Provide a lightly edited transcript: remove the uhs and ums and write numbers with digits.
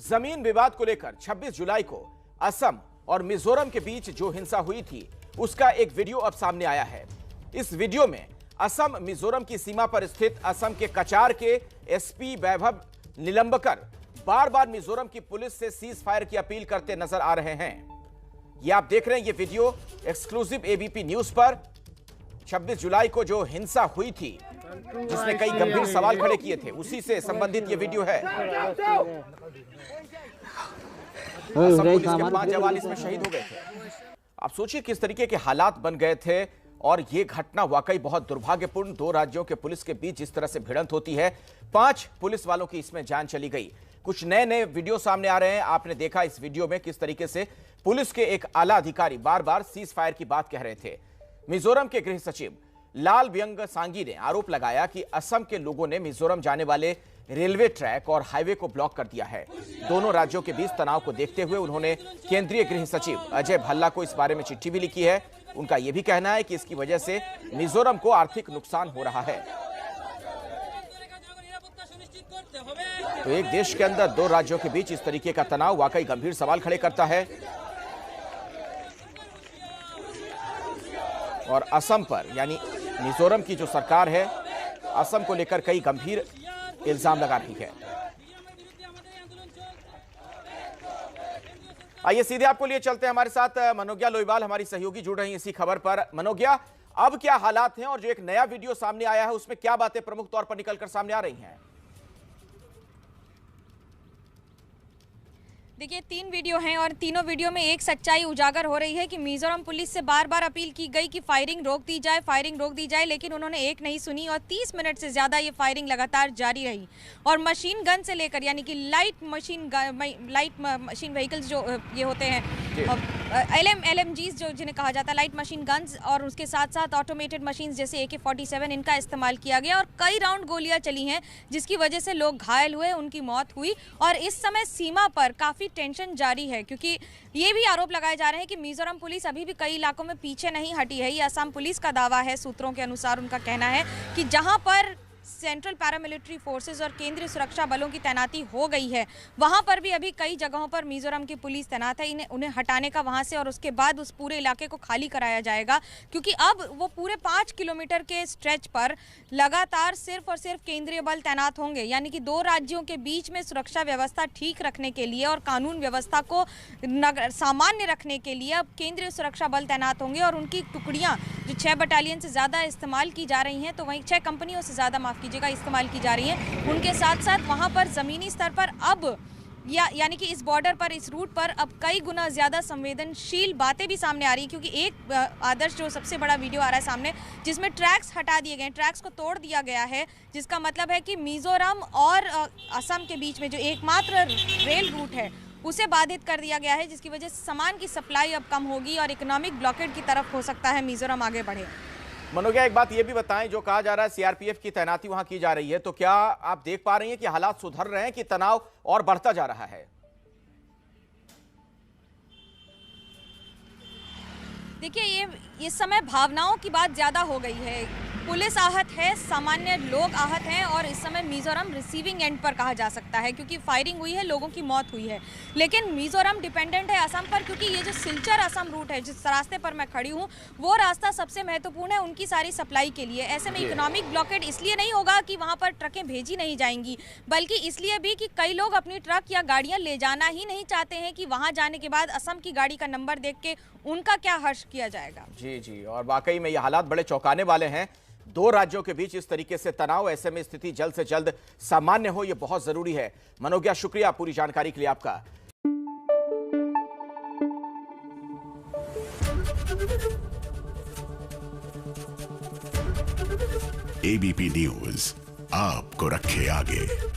जमीन विवाद को लेकर 26 जुलाई को असम और मिजोरम के बीच जो हिंसा हुई थी उसका एक वीडियो अब सामने आया है। इस वीडियो में असम मिजोरम की सीमा पर स्थित असम के कचार के एसपी वैभव निलंबकर बार बार मिजोरम की पुलिस से सीज फायर की अपील करते नजर आ रहे हैं। ये आप देख रहे हैं, ये वीडियो एक्सक्लूसिव एबीपी न्यूज पर 26 जुलाई को जो हिंसा हुई थी जिसने कई गंभीर सवाल खड़े किए थे, उसी से संबंधित ये वीडियो है। असम पुलिस के 5 जवान इसमें शहीद हो गए थे। आप सोचिए किस तरीके के हालात बन गए थे और ये घटना वाकई बहुत दुर्भाग्यपूर्ण। 2 राज्यों के पुलिस के बीच जिस तरह से भिड़ंत होती है, 5 पुलिस वालों की इसमें जान चली गई। कुछ नए नए वीडियो सामने आ रहे हैं। आपने देखा इस वीडियो में किस तरीके से पुलिस के एक आला अधिकारी बार बार सीज फायर की बात कह रहे थे। मिजोरम के गृह सचिव लाल व्यंग सांगी ने आरोप लगाया कि असम के लोगों ने मिजोरम जाने वाले रेलवे ट्रैक और हाईवे को ब्लॉक कर दिया है। दोनों राज्यों के बीच तनाव को देखते हुए उन्होंने केंद्रीय गृह सचिव अजय भल्ला को इस बारे में चिट्ठी भी लिखी है। उनका यह भी कहना है कि इसकी वजह से मिजोरम को आर्थिक नुकसान हो रहा है। तो एक देश के अंदर 2 राज्यों के बीच इस तरीके का तनाव वाकई गंभीर सवाल खड़े करता है और असम पर, यानी मिजोरम की जो सरकार है, असम को लेकर कई गंभीर इल्जाम लगा रही है। आइए सीधे आपको लिए चलते हैं। हमारे साथ मनोज्ञा लोईवाल हमारी सहयोगी जुड़ रही हैं इसी खबर पर। मनोज्ञा, अब क्या हालात हैं और जो एक नया वीडियो सामने आया है उसमें क्या बातें प्रमुख तौर पर निकलकर सामने आ रही हैं? देखिए, 3 वीडियो हैं और तीनों वीडियो में एक सच्चाई उजागर हो रही है कि मिजोरम पुलिस से बार बार अपील की गई कि फायरिंग रोक दी जाए, लेकिन उन्होंने एक नहीं सुनी और 30 मिनट से ज़्यादा ये फायरिंग लगातार जारी रही। और मशीन गन से लेकर, यानी कि लाइट मशीन व्हीकल्स जो ये होते हैं, LMGs जो जिन्हें कहा जाता है, लाइट मशीन गन्स, और उसके साथ साथ ऑटोमेटेड मशीन्स जैसे AK-47, इनका इस्तेमाल किया गया और कई राउंड गोलियां चली हैं जिसकी वजह से लोग घायल हुए, उनकी मौत हुई। और इस समय सीमा पर काफ़ी टेंशन जारी है क्योंकि ये भी आरोप लगाए जा रहे हैं कि मिजोरम पुलिस अभी भी कई इलाकों में पीछे नहीं हटी है। ये असम पुलिस का दावा है। सूत्रों के अनुसार उनका कहना है कि जहां पर सेंट्रल पैरामिलिट्री फोर्सेस और केंद्रीय सुरक्षा बलों की तैनाती हो गई है, वहां पर भी अभी कई जगहों पर मिजोरम की पुलिस तैनात है। उन्हें हटाने का वहां से और उसके बाद उस पूरे इलाके को खाली कराया जाएगा क्योंकि अब वो पूरे 5 किलोमीटर के स्ट्रेच पर लगातार सिर्फ और सिर्फ केंद्रीय बल तैनात होंगे। यानी कि 2 राज्यों के बीच में सुरक्षा व्यवस्था ठीक रखने के लिए और कानून व्यवस्था को सामान्य रखने के लिए अब केंद्रीय सुरक्षा बल तैनात होंगे और उनकी टुकड़ियां जो 6 बटालियन से ज़्यादा इस्तेमाल की जा रही हैं, तो वहीं 6 कंपनियों से ज़्यादा, माफ़ कीजिएगा, इस्तेमाल की जा रही हैं। उनके साथ साथ वहां पर ज़मीनी स्तर पर अब यानी कि इस बॉर्डर पर, इस रूट पर अब कई गुना ज़्यादा संवेदनशील बातें भी सामने आ रही हैं क्योंकि एक आदर्श जो सबसे बड़ा वीडियो आ रहा है सामने, जिसमें ट्रैक्स हटा दिए गए हैं, ट्रैक्स को तोड़ दिया गया है, जिसका मतलब है कि मिजोरम और असम के बीच में जो एकमात्र रेल रूट है उसे बाधित कर दिया गया है, जिसकी वजह से सामान की सप्लाई अब कम होगी और इकोनॉमिक ब्लॉकेड की तरफ हो सकता है मिजोरम आगे बढ़े। मनोज्ञा, एक बात ये भी बताएं, जो कहा जा रहा है सीआरपीएफ की तैनाती वहां की जा रही है, तो क्या आप देख पा रही हैं कि हालात सुधर रहे हैं कि तनाव और बढ़ता जा रहा है? देखिए, ये समय भावनाओं की बात ज़्यादा हो गई है। पुलिस आहत है, सामान्य लोग आहत हैं और इस समय मिजोरम रिसीविंग एंड पर कहा जा सकता है क्योंकि फायरिंग हुई है, लोगों की मौत हुई है। लेकिन मिजोरम डिपेंडेंट है असम पर क्योंकि ये जो सिलचर असम रूट है, जिस रास्ते पर मैं खड़ी हूँ, वो रास्ता सबसे महत्वपूर्ण है उनकी सारी सप्लाई के लिए। ऐसे में इकोनॉमिक ब्लॉकेड इसलिए नहीं होगा कि वहाँ पर ट्रकें भेजी नहीं जाएंगी, बल्कि इसलिए भी कि कई लोग अपनी ट्रक या गाड़ियाँ ले जाना ही नहीं चाहते हैं कि वहाँ जाने के बाद असम की गाड़ी का नंबर देख के उनका क्या हर्ष किया जाएगा। जी, और वाकई में ये हालात बड़े चौंकाने वाले हैं। 2 राज्यों के बीच इस तरीके से तनाव, ऐसे में स्थिति जल्द से जल्द सामान्य हो, यह बहुत जरूरी है। मनोज्ञा, शुक्रिया पूरी जानकारी के लिए आपका। एबीपी न्यूज आपको रखे आगे।